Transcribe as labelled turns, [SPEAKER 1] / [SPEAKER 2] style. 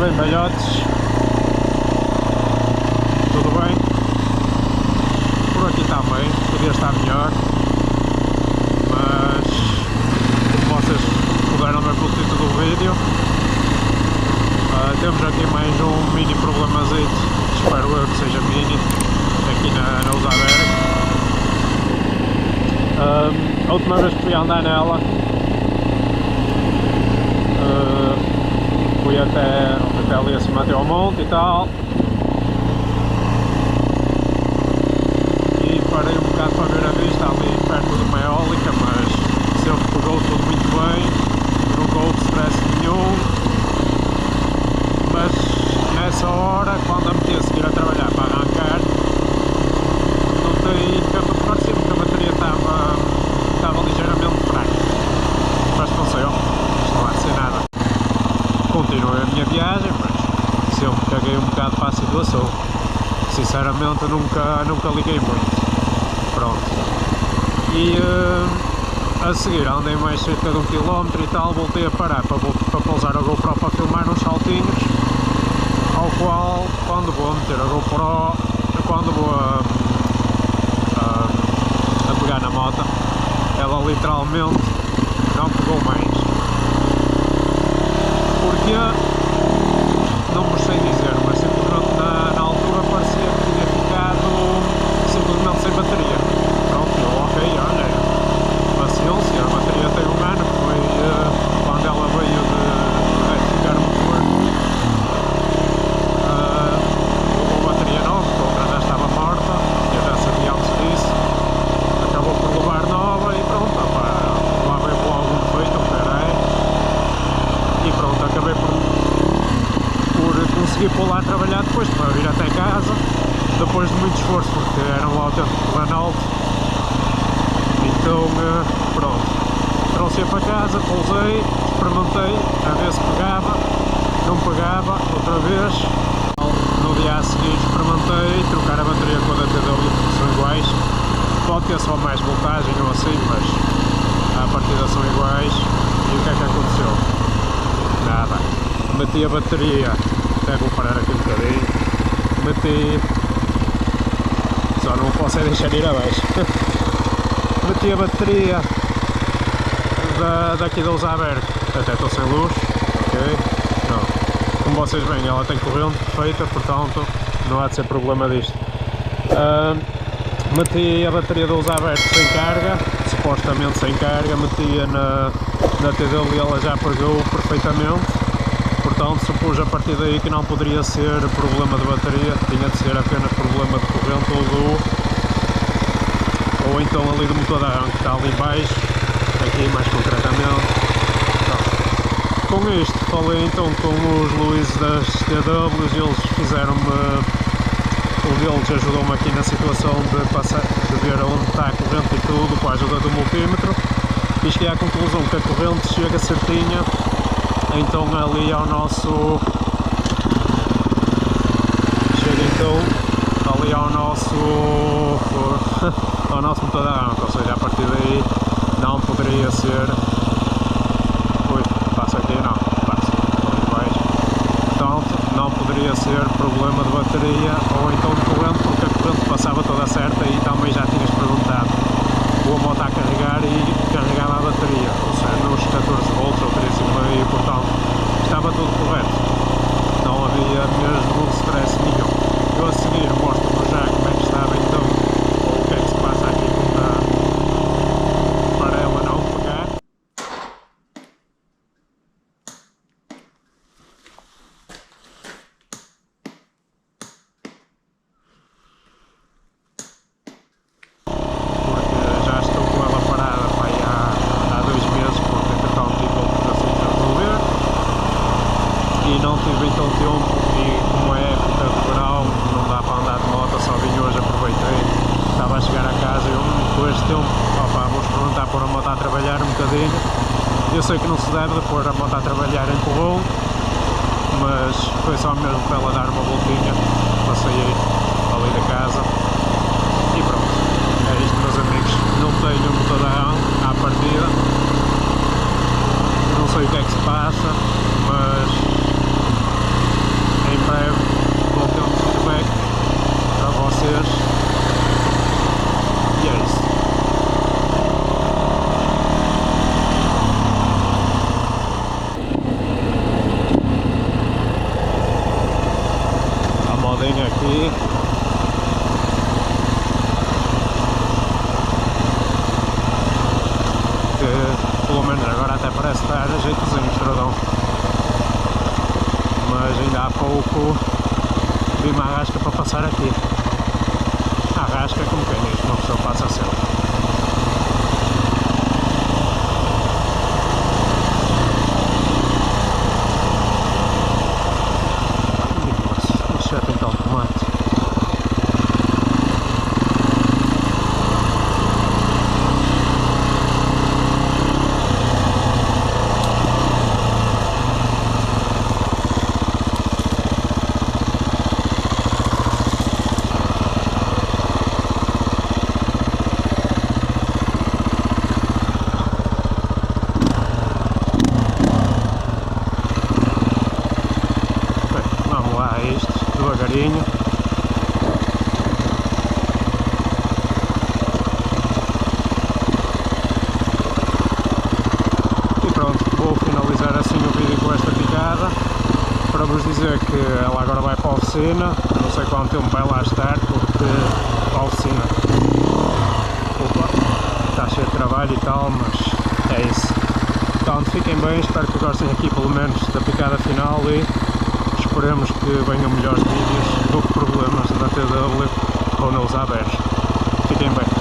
[SPEAKER 1] bem, velhotes? Tudo bem? Por aqui está bem, podia estar melhor, mas como vocês puderam ver pelo título do vídeo, temos aqui mais um mini problemazito, espero eu que seja mini, aqui na Usaberg. A última vez que fui andar nela, fui até ali acima até ao monte e tal, e parei um bocado para ver a vista ali perto de uma eólica, mas sempre pegou tudo muito bem, nunca houve stress nenhum, mas nessa hora, quando a meti a seguir a trabalhar para arrancar, notei que parecia-me que a bateria estava ligeiramente fraca, mas não sei, isto não há de ser nada. Continuei a minha viagem, mas sempre caguei um bocado para a situação. Sinceramente nunca liguei muito. Pronto. E a seguir andei mais cerca de 1 km e tal, voltei a parar para pousar a GoPro para filmar uns saltinhos, ao qual, quando vou meter a GoPro, quando vou a pegar na moto, ela literalmente não pegou mais. Porque não vos sei dizer, mas simplesmente na altura parecia que tinha ficado simplesmente sem bateria. Pronto, eu ok, olha, paciência, a bateria tem um ano, foi quando ela veio de retificar o motor, levou a bateria nova, a outra já estava morta, e eu já sabia antes disso, acabou por levar nova e pronto, lá veio com algum defeito, caralho, e pronto, acabei por conseguir pôr lá a trabalhar depois para vir até casa, depois de muito esforço, porque era um autêntico Renault. Então pronto, trouxe-a para casa, pousei, experimentei a ver se pegava, não pegava, outra vez. No dia a seguir experimentei trocar a bateria com a da TW, porque são iguais, pode ter só mais voltagem ou assim, mas à partida são iguais. E o que é que aconteceu? Nada, meti a bateria, até vou parar aqui um bocadinho, meti, só não posso é deixar ir abaixo, meti a bateria daqui da Usaberg, até estou sem luz, ok, não, como vocês veem ela tem corrente perfeita, portanto não há de ser problema disto. Meti a bateria da Usaberg sem carga, supostamente sem carga, meti-a na TW e ela já pegou perfeitamente. Portanto, supus a partir daí que não poderia ser problema de bateria, tinha de ser apenas problema de corrente ou então ali do motor de arranque, que está ali em baixo, aqui mais concretamente. Então, com isto, falei então com os Luíses das TWs e eles fizeram-me, um deles ajudou-me aqui na situação de ver onde está a corrente e tudo, com a ajuda do multímetro, e cheguei à conclusão que a corrente chega certinha. Então ali ao nosso, chega então ali ao nosso motor de arranque, ou seja, a partir daí não poderia ser, passa aqui, não, passa, ali baixo, portanto não poderia ser problema de bateria ou então de corrente, porque a corrente passava toda certa e também já tinhas perguntado, boa moto a carregar e carregava a bateria, ou seja, nos 14 volts ou 3,5, portanto estava tudo correto, não havia mesmo stress nenhum. Eu a seguir mostro-vos já como é que estava então, ou o que é que se passa aqui para ela não pegar. Porque já estou com ela parada há 2 meses, porque entretanto tive outros assuntos a resolver e não tive então tempo, e como é época de verão não dá para andar de moto, só vim hoje, aproveitei, estava a chegar a casa e com este tempo, vou experimentar pôr a moto a trabalhar um bocadinho. Eu sei que não se deve de pôr a moto a trabalhar em empurrão, mas foi só mesmo para ela dar uma voltinha, passei ali da casa e pronto, é isto meus amigos, não tenho motor de arranque à partida, não sei o que é que se passa, mas bocadinho aqui. Que pelo menos agora até parece estar a jeitozinho o estradão. Mas ainda há pouco vi uma arrasca para passar aqui. A arrasca, como quem diz, uma pessoa passa sempre. Nossa, já tem tal tomate. Devagarinho. E pronto, vou finalizar assim o vídeo com esta picada para vos dizer que ela agora vai para a oficina. Não sei quanto tempo vai lá estar, porque a oficina está cheio de trabalho e tal, mas é isso. Então fiquem bem, espero que gostem aqui pelo menos da picada final e esperemos que venham melhores vídeos do que problemas na TW ou nos ABERs. Fiquem bem.